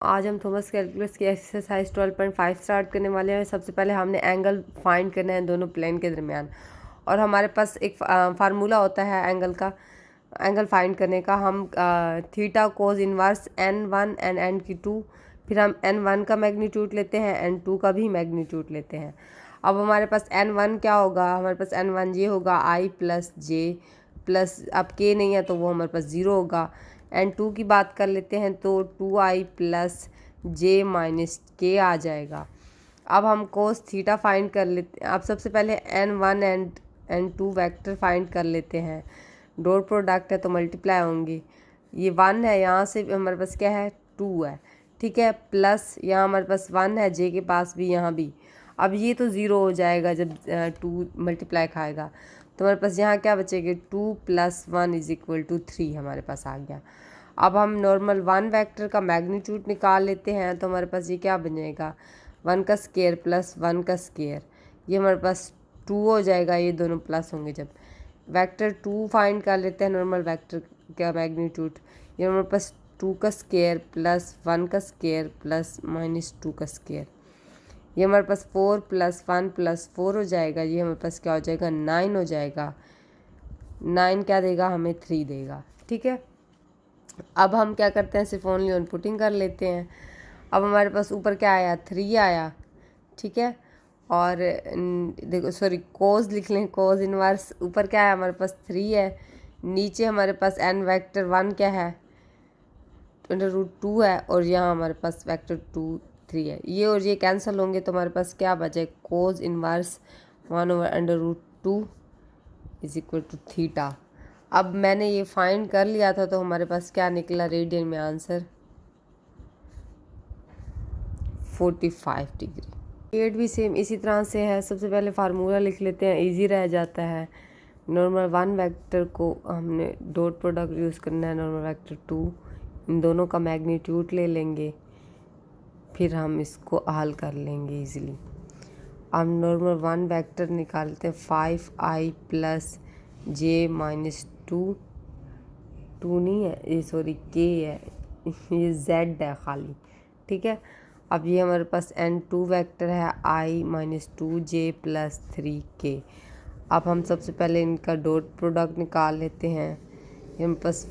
आज हम Thomas calculus की एक्सरसाइज 12.5 स्टार्ट करने वाले हैं। सबसे पहले हमने एंगल फाइंड करना है दोनों प्लेन के दरमियान, और हमारे पास एक फार्मूला होता है एंगल फाइंड करने का। हम theta cos inverse n1 and n2, फिर हम n1 का मैग्नीट्यूड लेते हैं, n2 का भी मैग्नीट्यूड लेते हैं। अब हमारे पास n1 क्या होगा, हमारे पास n1 ये होगा i प्लस जे प्लस, अब k नहीं है तो वो हमारे पास 0 होगा। n2 की बात कर लेते हैं तो 2i प्लस जे माइनस के आ जाएगा। अब हम कोस थीटा फाइंड कर लेते हैं। अब सबसे पहले n1 and n2 vector find कर लेते हैं। डॉट प्रोडक्ट है तो मल्टीप्लाई होंगे। ये 1 है, यहाँ से हमारे पास क्या है 2 है, ठीक है, प्लस यहाँ हमारे पास 1 है, जे के पास भी, यहाँ भी। अब ये तो 0 हो जाएगा जब 2 मल्टीप्लाई खाएगा, तो हमारे पास यहाँ क्या बचेगा 2 प्लस 1 इज इक्वल टू 3 हमारे पास आ गया। अब हम नॉर्मल 1 वेक्टर का मैग्नीट्यूड निकाल लेते हैं, तो हमारे पास ये क्या बनेगा 1 का स्केयर प्लस 1 का स्केयर, ये हमारे पास 2 हो जाएगा, ये दोनों प्लस होंगे जब। वेक्टर 2 फाइंड कर लेते हैं नॉर्मल वेक्टर का मैग्नीट्यूड, ये हमारे पास 2 का स्केयर प्लस 1 का स्केयर प्लस माइनस 2 का स्केयर, ये हमारे पास 4 प्लस 1 प्लस 4 हो जाएगा, ये हमारे पास क्या हो जाएगा 9 हो जाएगा। 9 क्या देगा हमें 3 देगा, ठीक है। अब हम क्या करते हैं सिर्फ ओनली ऑन पुटिंग कर लेते हैं। अब हमारे पास ऊपर क्या आया 3 आया, ठीक है, और देखो सॉरी कोस लिख लें, कोस इनवर्स ऊपर क्या है हमारे पास 3 है, नीचे हमारे पास n वेक्टर 1 क्या है √2 है, और यहाँ हमारे पास वेक्टर 2 3 है। ये और ये कैंसिल होंगे तो हमारे पास क्या बचे cos inverse 1/√2 is equal to theta. अब मैंने ये फाइंड कर लिया था तो हमारे पास क्या निकला रेडियन में आंसर 45 डिग्री। एट भी सेम इसी तरह से है। सबसे पहले फार्मूला लिख लेते हैं, इजी रह जाता है। नॉर्मल 1 वेक्टर को हमने डॉट प्रोडक्ट यूज़ करना है, नॉर्मल वेक्टर 2, इन दोनों का मैग्नीट्यूड ले लेंगे, फिर हम इसको हल कर लेंगे इजीली। अब नॉर्मल 1 वेक्टर निकालते हैं 5i प्लस जे माइनस 2 नहीं है ये, सॉरी के है, ये z है खाली, ठीक है। अब ये हमारे पास n2 वेक्टर है i minus 2j plus 3k। अब हम सबसे पहले इनका डॉट प्रोडक्ट निकाल लेते हैं। ये हमारे पास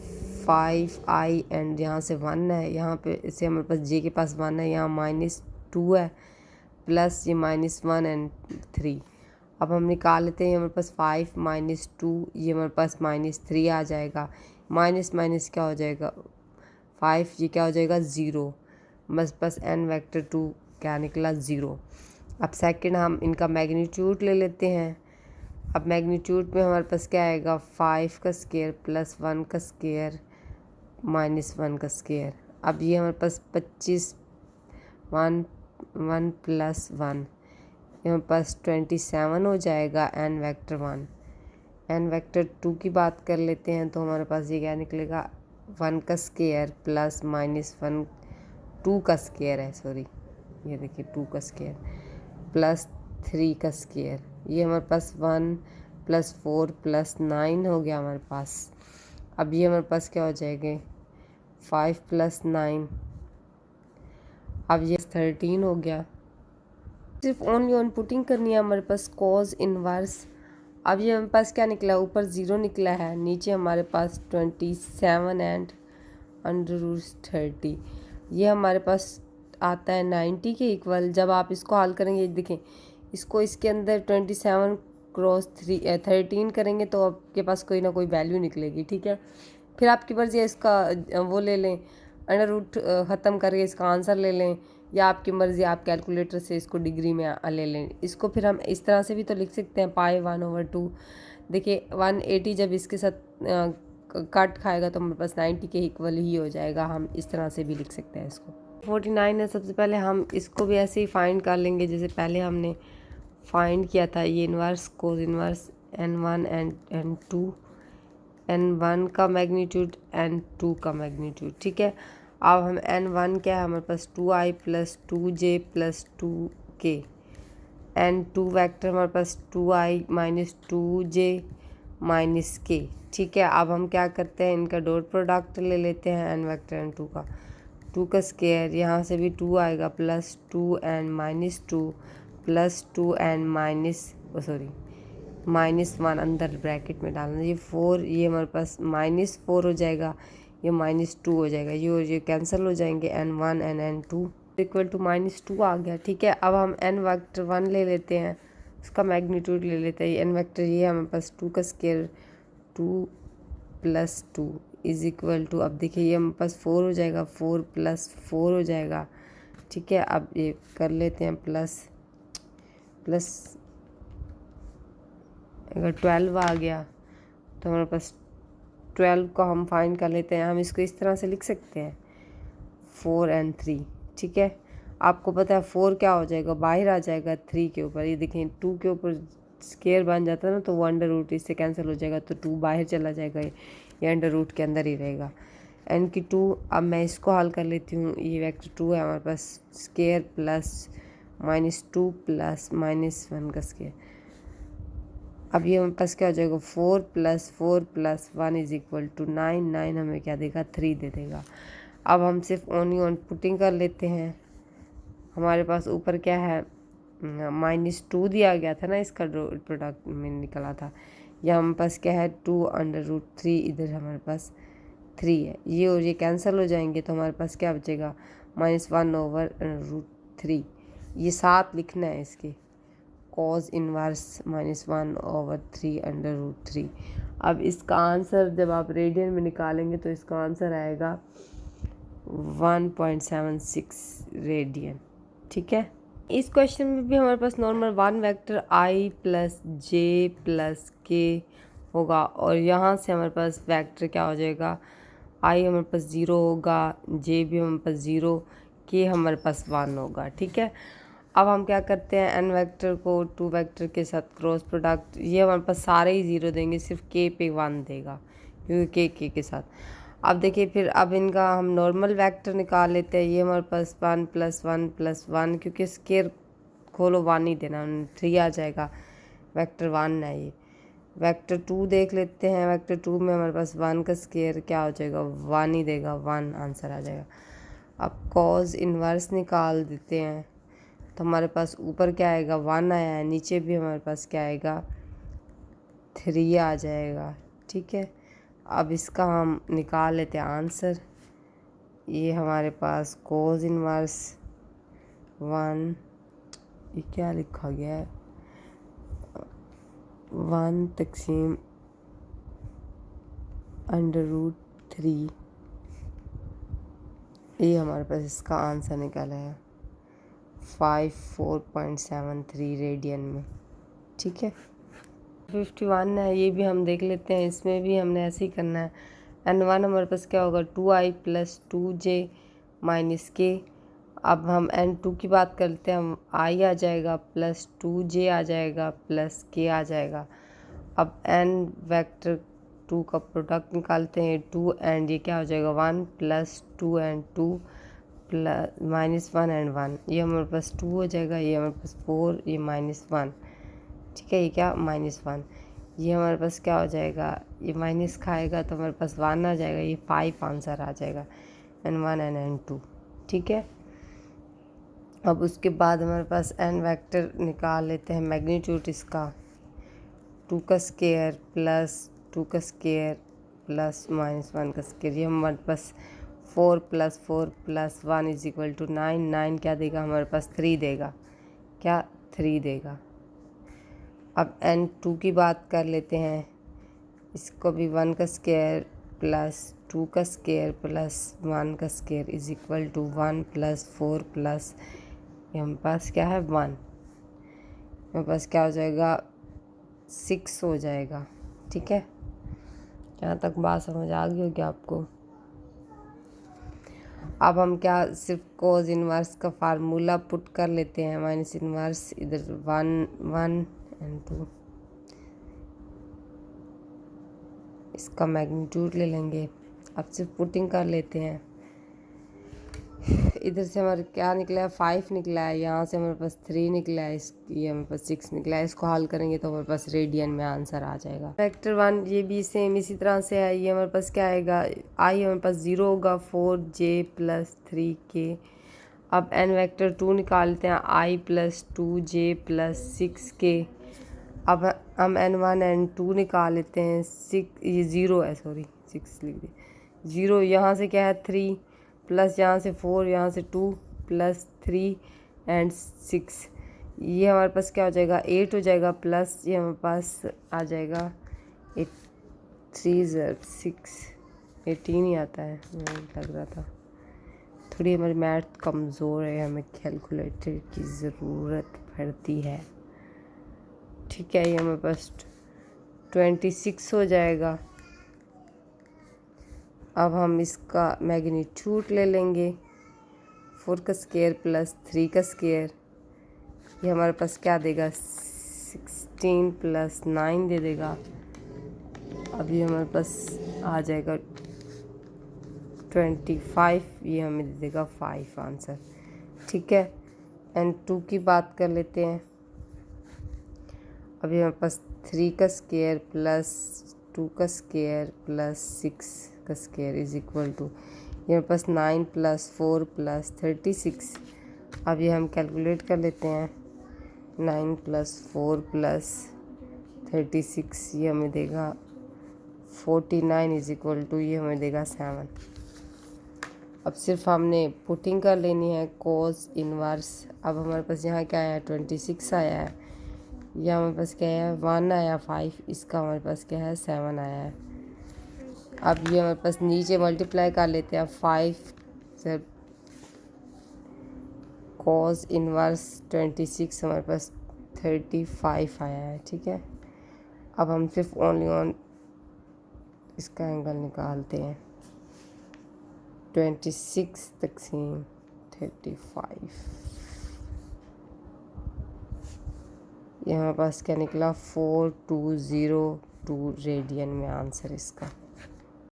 5i एंड यहाँ से 1 है, यहाँ पे इसे हमारे पास j के पास 1 है, यहाँ माइनस 2 है, प्लस ये -1 एंड 3। अब हम निकाल लेते हैं, हमारे पास 5 माइनस 2, ये हमारे पास -3 आ जाएगा, माइनस माइनस क्या हो जाएगा 5, ये क्या हो जाएगा 0, बस n वेक्टर 2 क्या निकला 0। अब सेकंड हम इनका मैग्नीट्यूड ले लेते हैं। अब मैग्नीट्यूड में हमारे पास क्या आएगा 5 का स्केयर प्लस 1 का स्केयर माइनस 1 का स्केयर। अब ये हमारे पास 25 1 प्लस 1, यहाँ पास 27 हो जाएगा n वेक्टर 1। n वेक्टर 2 की बात कर लेते हैं तो हमारे पास ये क्या निकलेगा 1 का स्केयर प्लस -1 2 का स्केयर है, सॉरी ये देखिए 2 का स्केयर प्लस 3 का स्केयर, ये हमारे पास 1 प्लस 4 प्लस 9 हो गया हमारे पास। अब ये हमारे पास क्या हो जाएंगे 5 प्लस 9, अब ये 13 हो गया। सिर्फ ओनली ऑन पुटिंग करनी है हमारे पास कॉस इनवर्स। अब ये हमारे पास क्या निकला ऊपर 0 निकला है, नीचे हमारे पास 27 एंड √30, ये हमारे पास आता है 90 के इक्वल। जब आप इसको हल करेंगे देखें, इसको इसके अंदर 27 क्रॉस 13 करेंगे तो आपके पास कोई ना कोई वैल्यू निकलेगी, ठीक है। फिर आपकी मर्जी है इसका वो ले लें, √, ख़त्म करके इसका आंसर ले लें, या आपकी मर्ज़ी आप कैलकुलेटर से इसको डिग्री में ले लें। इसको फिर हम इस तरह से भी तो लिख सकते हैं π1/2। देखिए 180 जब इसके साथ कट खाएगा तो हमारे पास 90 के इक्वल ही हो जाएगा, हम इस तरह से भी लिख सकते हैं इसको। 49 है, सबसे पहले हम इसको भी ऐसे ही फाइंड कर लेंगे जैसे पहले हमने फाइंड किया था। ये inverse cos inverse n1 and n2, n1 का मैग्नीट्यूड n2 का मैग्नीट्यूड, ठीक है। अब हम n1 क्या है हमारे पास 2i plus 2j plus 2k, n2 vector हमारे पास 2i minus 2j minus k, ठीक है। अब हम क्या करते हैं इनका डॉट प्रोडक्ट ले लेते हैं n वेक्टर n2 का। 2 का स्क्वायर, यहाँ से भी 2 आएगा, plus 2 and minus 2 plus 2 and -1 अंदर ब्रैकेट में डालना। ये 4, ये हमारे पास -4 हो जाएगा, ये -2 हो जाएगा, ये और ये कैंसिल हो जाएंगे, n1 and n2 equal to -2 आ गया। ठीक है, अब हम n वेक्टर 1 ले लेते हैं, उसका मैग्नीट्यूड ले लेते हैं। n वेक्टर ये हमारे पास 2 का स्क्वायर 2 + 2 इज इक्वल टू, अब देखिए ये हमारे पास 4 हो जाएगा, 4 + 4 हो जाएगा। ठीक है, अब ये कर लेते हैं प्लस अगर 12 आ गया तो हमारे पास 12 को हम फाइंड कर लेते हैं। हम इसको इस तरह से लिख सकते हैं 4 and 3। ठीक है, आपको पता है 4 क्या हो जाएगा, बाहर आ जाएगा 3 के ऊपर। ये देखें 2 के ऊपर स्क्वायर बन जाता है ना, तो वो अंडर रूट इससे कैंसिल हो जाएगा, तो 2 बाहर चला जाएगा, ये अंडर रूट के अंदर ही रहेगा। n की 2, अब मैं इसको हल कर लेती हूँ। ये वेक्टर 2 है हमारे पास, स्क्वायर प्लस -2 प्लस -1 का स्क्वायर। अब ये हमारे पास क्या हो जाएगा, 4 + 4 + 1 इज इक्वल टू 9। 9 हमें क्या देगा, 3 दे देगा। अब हम सिर्फ ओनली ऑन पुटिंग कर लेते हैं। हमारे पास ऊपर क्या है, -2 दिया गया था ना, इसका प्रोडक्ट में निकला था। या हमारे पास क्या है, 2√3, इधर हमारे पास 3 है, ये और ये कैंसिल हो जाएंगे, तो हमारे पास क्या बचेगा, -1/√3। ये 7 लिखना है इसके, cos इनवर्स -1/3 अब इसका आंसर जब आप रेडियन में निकालेंगे तो इसका आंसर आएगा 1.76 रेडियन। ठीक है, इस क्वेश्चन में भी हमारे पास normal 1 vector i + j + k होगा, और यहाँ से हमारे पास वेक्टर क्या हो जाएगा, i हमारे पास 0 होगा, j भी हमारे पास 0, k हमारे पास 1 होगा। ठीक है, अब हम क्या करते हैं, n वेक्टर को 2 वेक्टर के साथ क्रॉस प्रोडक्ट, ये हमारे पास सारे ही 0 देंगे, सिर्फ k पे 1 देगा क्योंकि k के साथ। अब देखिए फिर अब इनका हम नॉर्मल वेक्टर निकाल लेते हैं। ये हमारे पास 1 + 1 + 1, क्योंकि स्क्वायर खोलो 1 ही देना, 3 आ जाएगा, वेक्टर 1 है ये। वेक्टर 2 देख लेते हैं, वेक्टर 2 में हमारे पास 1 का स्क्वायर क्या हो जाएगा, 1 ही देगा, 1 आंसर आ जाएगा। अब कॉस इन्वर्स निकाल देते हैं, तो हमारे पास ऊपर क्या आएगा, 1 आया है, नीचे भी हमारे पास क्या आएगा, 3 आ जाएगा। ठीक है, अब इसका हम निकाल लेते हैं आंसर। ये हमारे पास कोस इनवर्स 1, ये क्या लिखा गया है, 1/√3, ये हमारे पास इसका आंसर निकाला है 54.73 रेडियन में। ठीक है, 51 है, ये भी हम देख लेते हैं, इसमें भी हमने ऐसे ही करना है। n1 हमारे पास क्या होगा, 2i + 2j - k। अब हम n2 की बात करते हैं, हम i आ जाएगा प्लस 2j आ जाएगा प्लस k आ जाएगा। अब n वेक्टर 2 का प्रोडक्ट निकालते हैं, 2 एंड ये क्या हो जाएगा, 1 + 2 एंड 2 -1 एंड 1, ये हमारे पास 2 हो जाएगा, ये हमारे पास 4, ये -1। ठीक है, ये क्या -1, ये हमारे पास क्या हो जाएगा, ये माइनस खाएगा तो हमारे पास 1 आ जाएगा, ये 5 आंसर आ जाएगा, n1 एंड n2। ठीक है, अब उसके बाद हमारे पास n वेक्टर निकाल लेते हैं, मैग्नीट्यूड इसका 2 का स्क्वायर + 2 का स्क्वायर प्लस -1 का स्क्वायर, ये हमारे पास 4 + 4 + 1 इज इक्वल टू 9। 9 क्या देगा, हमारे पास 3 देगा, क्या 3 देगा। अब n2 की बात कर लेते हैं, इसको भी 1 का स्क्वायर प्लस 2 का स्क्वायर प्लस 1 का square is equal to 1 + 4 plus, ये हमारे पास क्या है 1, मेरे पास क्या हो जाएगा 6 हो जाएगा। ठीक है, यहाँ तक बात समझ आ गई होगी आपको। अब हम क्या सिर्फ कोस इनवर्स का फार्मूला पुट कर लेते हैं, माइनस इनवर्स इधर 1 एंड 2, इसका मैग्नीट्यूड ले लेंगे। अब सिर्फ पुटिंग कर लेते हैं, इधर से हमारे क्या निकला है, 5 निकला है, यहाँ से हमारे पास 3 निकला है, ये हमारे पास 6 निकला है। इसको हल करेंगे तो हमारे पास रेडियन में आंसर आ जाएगा। वेक्टर 1 ये भी सेम इसी तरह से है। ये हमारे पास क्या आएगा, आई हमारे पास 0 होगा, 4j + 3k। अब n वेक्टर 2 निकाल लेते हैं, i + 2j + 6k। अब हम n1 n2 निकाल लेते हैं, 6 ये 0 है, सॉरी 6 लिख दिया, 0 यहाँ से क्या है 3 प्लस यहाँ से 4, यहाँ से 2 प्लस 3 एंड 6, ये हमारे पास क्या हो जाएगा 8 हो जाएगा, प्लस ये हमारे पास आ जाएगा 8 3 6 18 ही आता है, लग रहा था। थोड़ी हमारी मैथ कमज़ोर है, हमें कैलकुलेटर की ज़रूरत पड़ती है। ठीक है, ये हमारे पास 26 हो जाएगा। अब हम इसका मैग्नीट्यूड ले लेंगे, 4 का स्क्वायर प्लस 3 का स्क्वायर, ये हमारे पास क्या देगा 16 + 9 दे देगा। अब ये हमारे पास आ जाएगा 25, ये हमें दे देगा 5 आंसर। ठीक है, n2 की बात कर लेते हैं। अभी हमारे पास 3 का स्क्वायर प्लस 2 का स्क्वायर प्लस 6 का स्क्वायर इज इक्वल टू, ये हमारे पास 9 + 4 + 36। अब ये हम कैलकुलेट कर लेते हैं, 9 + 4 + 36 ये हमें देगा 49 इज इक्वल टू, ये हमें देगा 7। अब सिर्फ हमने पुटिंग कर लेनी है cos इनवर्स। अब हमारे पास यहाँ क्या आया 26 आया है, यह हमारे पास क्या है 1 आया 5, इसका हमारे पास क्या है 7 आया है। अब ये हमारे पास नीचे मल्टीप्लाई कर लेते हैं, 5 से cos इनवर्स 26 हमारे पास 35 आया है। ठीक है, अब हम सिर्फ ओनली ऑन इसका एंगल निकालते हैं, 26 तकसीम 35, ये हमारे पास क्या निकला 4202 रेडियन में आंसर इसका।